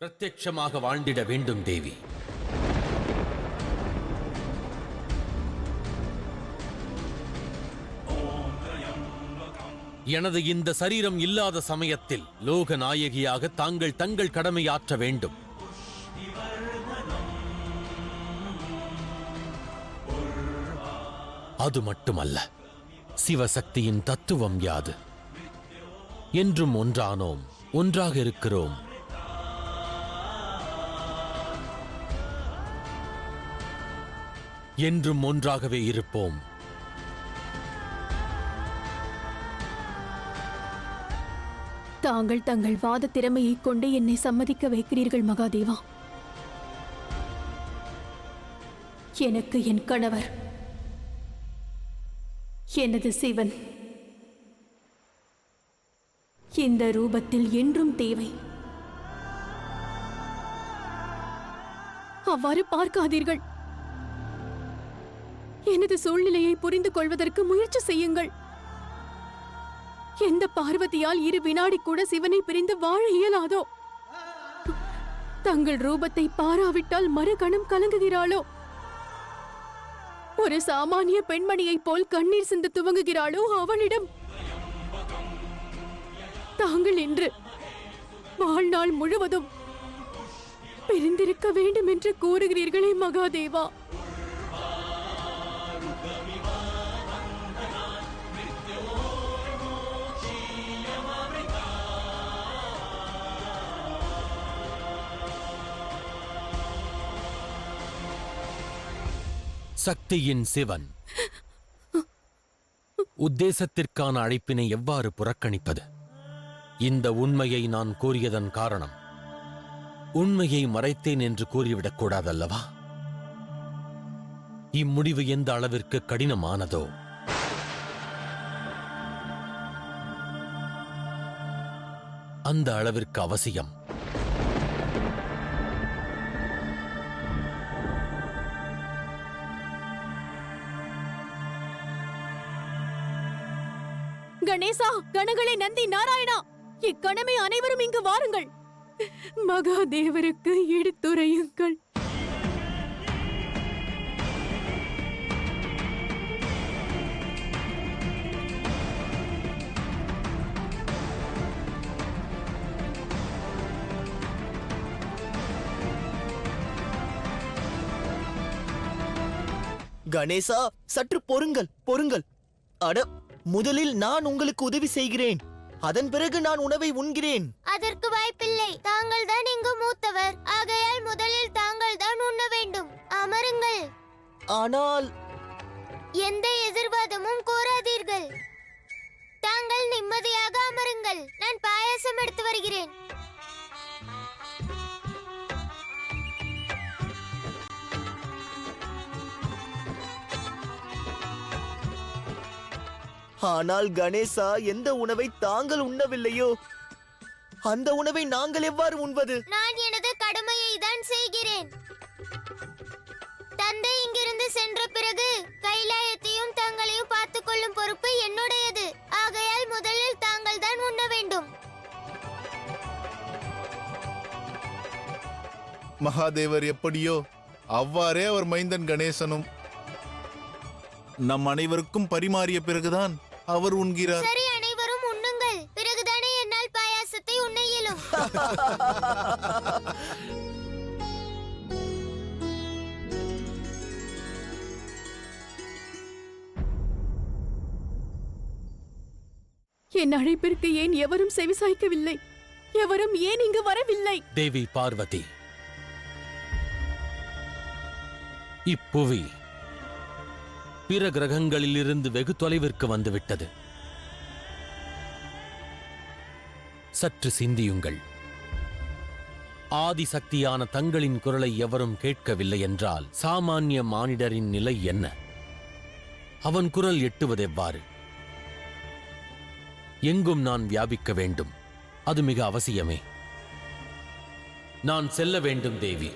பிரத்யட்சமாக வாழ்ந்திட வேண்டும் தேவி. எனது இந்த சரீரம் இல்லாத சமயத்தில் லோக நாயகியாக தாங்கள் தங்கள் கடமையாற்ற வேண்டும். அது மட்டுமல்ல, சிவசக்தியின் தத்துவம் யாது? என்றும் ஒன்றானோம், ஒன்றாக இருக்கிறோம். என்றும் ஒன்றாகவே இருப்போம். தாங்கள் தங்கள் வாத திறமையை கொண்டு என்னை சம்மதிக்க வைக்கிறீர்கள் மகாதேவா. எனக்கு என் கணவர், எனது சிவன் இந்த ரூபத்தில் என்றும் தேவை. அவ்வாறு பார்க்காதீர்கள். எனது சூழ்நிலையை புரிந்து கொள்வதற்கு முயற்சி செய்யுங்கள். எந்த பார்வதியால் 2 வினாடி கூட சிவனை பிரிந்து வாழ இயலாதோ, தங்கள் ரூபத்தை பாராவிட்டால் மறுகணம் கலங்குகிறாளோ, ஒரு சாமானிய பெண்மணியைப் போல் கண்ணீர் சிந்த துவங்குகிறாளோ, அவளிடம் தாங்கள் இன்று வாழ்நாள் முழுவதும் பிரிந்திருக்க வேண்டும் என்று கூறுகிறீர்களே மகாதேவா. சக்தியின் சிவன் உத்தேசத்திற்கான அழைப்பினை எவ்வாறு புறக்கணிப்பது? இந்த உண்மையை நான் கூறியதன் காரணம் உண்மையை மறைத்தேன் என்று கூறிவிடக் கூடாதல்லவா? இம்முடிவு எந்த அளவிற்கு கடினமானதோ அந்த அளவிற்கு அவசியம். கணேசா, கணங்களே, நந்தி, நாராயணா, இக்கணமே அனைவரும் இங்கு வாருங்கள். மகாதேவருக்கு எடுத்துரையுங்கள். கணேசா, சற்று பொறுங்கள், பொறுங்கள். அட, முதலில் நான் உங்களுக்கு உதவி செய்கிறேன். அதன் பிறகு நான் உணவை உண்கிறேன். அதற்கு வாய்ப்பில்லை. தாங்கள் தான் இங்கு மூத்தவர். ஆகையால் முதலில் தாங்கள் தான் உண்ண வேண்டும். அமருங்கள். ஆனால் எந்த எதிர்வாதமும் கோராதீர்கள். தாங்கள் நிம்மதியாக அமருங்கள். நான் பாயாசம் எடுத்து வருகிறேன். ஆனால் கணேசா, எந்த உணவை தாங்கள் உண்ணவில்லையோ அந்த உணவை நாங்கள் எவ்வாறு உண்பது? நான் எனது கடமையை தான் செய்கிறேன். தந்தை இங்கிருந்து சென்ற பிறகு கைலாயத்தையும் தங்களையும் பார்த்துக் கொள்ளும் பொறுப்பு என்னுடையது. ஆகையால் முதலில் தாங்கள் தான் உண்ண வேண்டும். மகாதேவர் எப்படியோ அவ்வாறே அவர் மைந்தன் கணேசனும். நம் அனைவருக்கும் பரிமாறிய பிறகுதான் அவர் உண்கிறார். சரி, அனைவரும் உண்ணுங்கள். பிறகுதானே என்னால் பாயாசத்தை உண்ண இயலும். என் அழைப்பிற்கு ஏன் எவரும் செவிசாய்க்கவில்லை? எவரும் ஏன் இங்கு வரவில்லை? தேவி பார்வதி, இப்புவி பிற கிரகங்களில் இருந்து வெகு தொலைவிற்கு வந்துவிட்டது. சற்று சிந்தியுங்கள். ஆதிசக்தியான தங்களின் குரலை எவரும் கேட்கவில்லை என்றால் சாமானிய மானிடரின் நிலை என்ன? அவன் குரல் எட்டுவதெவ்வாறு? எங்கும் நான் வியாபிக்க வேண்டும். அது மிக அவசியமே. நான் செல்ல வேண்டும் தேவி.